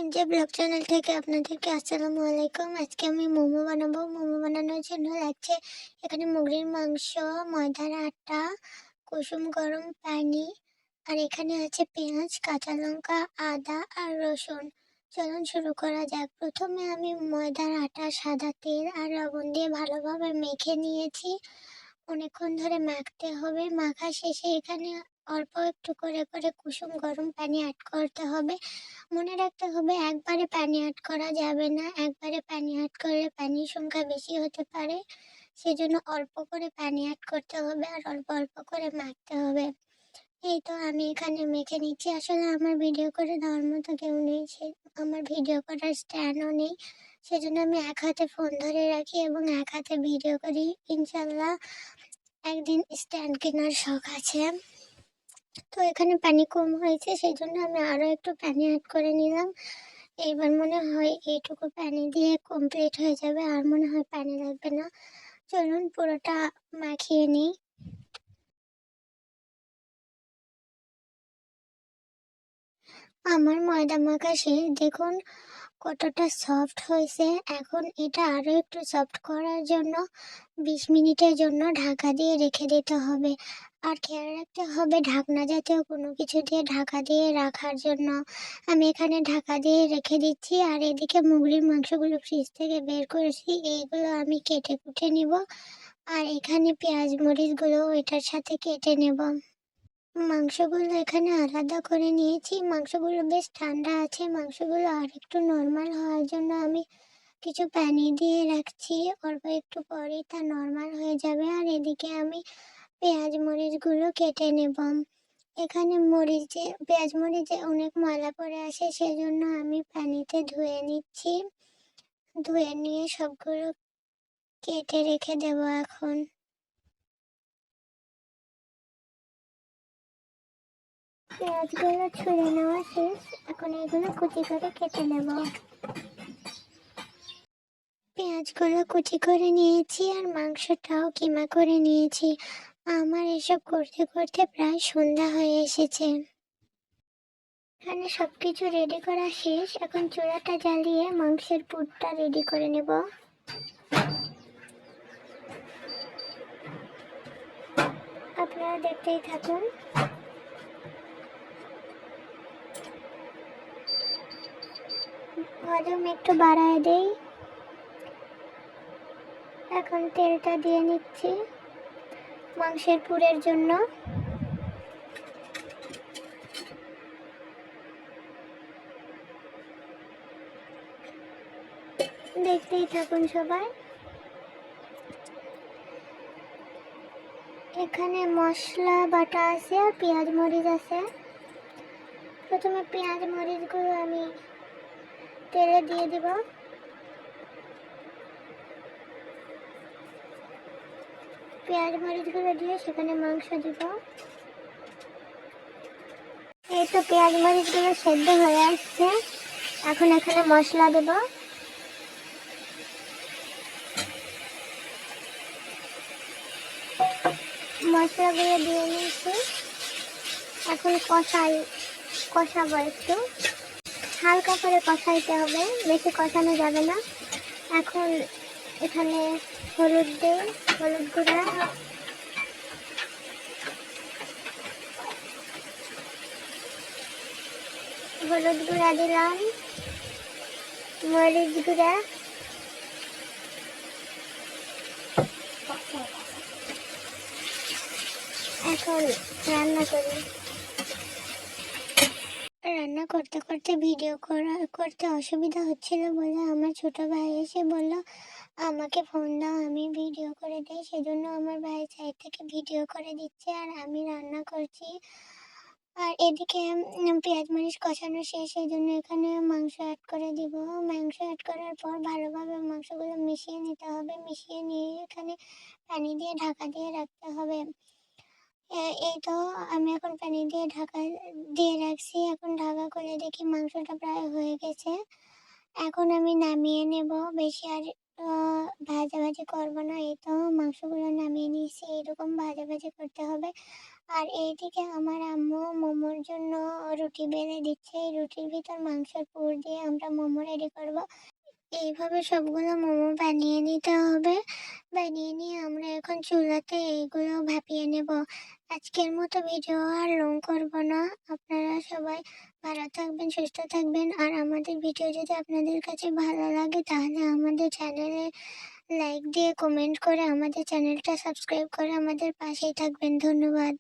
এমজে blog channel থেকে আপনাদেরকে আসসালামু আলাইকুম। আজকে আমি মোমো বানাবো। মোমো বানানোর জন্য লাগছে এখানে মুরগির মাংস, ময়দার আটা, কুসুম গরম পানি, আর এখানে আছে পেঁয়াজ, কাঁচা লঙ্কা, আদা আর রসুন। চলুন শুরু করা যাক। প্রথমে আমি ময়দার আটা, সাদা তেল আর লবণ দিয়ে ভালোভাবে মেখে নিয়েছি। অনেকক্ষণ ধরে মাখতে হবে। মাখা শেষে এখানে অল্প একটু করে করে কুসুম গরম পানি অ্যাড করতে হবে। মনে রাখতে হবে একবারে পানি অ্যাড করা যাবে না। একবারে পানি অ্যাড করলে পানির সংখ্যা বেশি হতে পারে। সেজন্য অল্প করে পানি অ্যাড করতে হবে আর অল্প অল্প করে মাখতে হবে। এই তো আমি এখানে মেখে নিচ্ছি। আসলে আমার ভিডিও করে দেওয়ার মতো কেউ নেই। আমার ভিডিও করার স্ট্যান্ডও নেই। সেজন্য আমি এক হাতে ফোন ধরে রাখি এবং এক হাতে ভিডিও করি। ইনশাল্লাহ একদিন স্ট্যান্ড কেনার শখ আছে। তো এখানে পানি কম হয়েছে, সেই জন্য আমি আরও একটু পানি অ্যাড করে নিলাম। এইবার মনে হয় এইটুকু পানি দিয়ে কমপ্লিট হয়ে যাবে, আর মনে হয় পানি লাগবে না। চলুন পুরোটা মাখিয়ে নিই। আমার ময়দা মাখা শেষ। দেখুন কতটা সফট হয়েছে। এখন এটা আরও একটু সফট করার জন্য 20 মিনিটের জন্য ঢাকা দিয়ে রেখে দিতে হবে। আর খেয়াল রাখতে হবে ঢাকনা জাতীয় কোনো কিছু দিয়ে ঢাকা দিয়ে রাখার জন্য। আমি এখানে ঢাকা দিয়ে রেখে দিচ্ছি। আর এদিকে মুরগির মাংসগুলো ফ্রিজ থেকে বের করেছি, এইগুলো আমি কেটে কুটে নিব। আর এখানে পেঁয়াজ মরিচগুলো এটার সাথে কেটে নেব। মাংসগুলো এখানে আলাদা করে নিয়েছি। মাংসগুলো বেশ ঠান্ডা আছে। মাংসগুলো আর একটু নর্মাল হওয়ার জন্য আমি কিছু পানি দিয়ে রাখছি। অল্প একটু পরেই তা নর্মাল হয়ে যাবে। আর এদিকে আমি পেঁয়াজ মরিচগুলো কেটে নেব। এখানে পেঁয়াজ মরিচে অনেক ময়লা পড়ে আসে, সেজন্য আমি পানিতে ধুয়ে নিচ্ছি। ধুয়ে নিয়ে সবগুলো কেটে রেখে দেব এখন। পেঁয়াজগুলো ছুলে নেওয়া শেষ। এখন এগুলো কুচি করে কেটে নেব। পেঁয়াজগুলো কুচি করে নিয়েছি আর মাংসটাও কিমা করে নিয়েছি। আমার এসব করতে করতে প্রায় সন্ধ্যা হয়ে এসেছে। এখানে সবকিছু রেডি করা শেষ। এখন চুলাটা জ্বালিয়ে মাংসের পুরটা রেডি করে নেব। আপনারা দেখতেই থাকুন। ভলিউম একটু বাড়ায় দেই। এখন তেলটা দিয়ে নিচ্ছি মাংসের পুরের জন্য। দেখতেই থাকুন সবাই। এখানে মশলা বাটা আছে আর পেঁয়াজ মরিচ আছে। প্রথমে পেঁয়াজ মরিচগুলো আমি তেলে দিয়ে দিব। পেঁয়াজ মরিচগুলো দিয়ে সেখানে মাংস দিব। এই তো পেঁয়াজ মরিচগুলো সেদ্ধ হয়ে আসছে। এখন এখানে মশলা দেব। মশলাগুলো দিয়ে নিয়েছি। এখন কষাবো একটু। হালকা করে কষাইতে হবে, বেশি কষানো যাবে না। এখন এখানে হলুদ দিই, হলুদ গুঁড়া, হলুদ গুঁড়া দিলাম, মরিচ গুঁড়া, এখন রান্না করি। রান্না করতে করতে ভিডিও করতে অসুবিধা হচ্ছিল বলে আমার ছোট ভাই এসে বলল আমাকে ফোন দাও, আমি ভিডিও করে দিই। সেজন্য আমার ভাই সাইড থেকে ভিডিও করে দিচ্ছে আর আমি রান্না করছি। আর এদিকে পেঁয়াজ মরিচ কষানো শেষ, সেই জন্য এখানে মাংস অ্যাড করে দিব। মাংস অ্যাড করার পর ভালোভাবে মাংসগুলো মিশিয়ে নিতে হবে। মিশিয়ে নিয়ে এখানে পানি দিয়ে ঢাকা দিয়ে রাখতে হবে। এই তো আমি এখন পানি দিয়ে ঢাকা দিয়ে রাখছি। এখন ঢাকা করে দেখি মাংসটা প্রায় হয়ে গেছে। এখন আমি নামিয়ে নেব। বেশি আর তো ভাজাভাজি করব না, এই তো মাংসগুলো নামিয়ে নিয়েছি, এরকম ভাজাভাজি করতে হবে। আর এইদিকে আমার আম্মু মোমোর জন্য রুটি বেলে দিচ্ছে, এই রুটির ভিতর মাংসের পুর দিয়ে আমরা মোমো রেডি করব। এইভাবে সবগুলো মোমো বানিয়ে নিতে হবে। বানিয়ে নিয়ে আমরা এখন চুলাতে এইগুলো ভাপিয়ে নেব। আজকের মতো ভিডিও আর লং করব না। আপনারা সবাই ভালো থাকবেন, সুস্থ থাকবেন। আর আমাদের ভিডিও যদি আপনাদের কাছে ভালো লাগে তাহলে আমাদের চ্যানেলে লাইক দিয়ে কমেন্ট করে আমাদের চ্যানেলটা সাবস্ক্রাইব করে আমাদের পাশেই থাকবেন। ধন্যবাদ।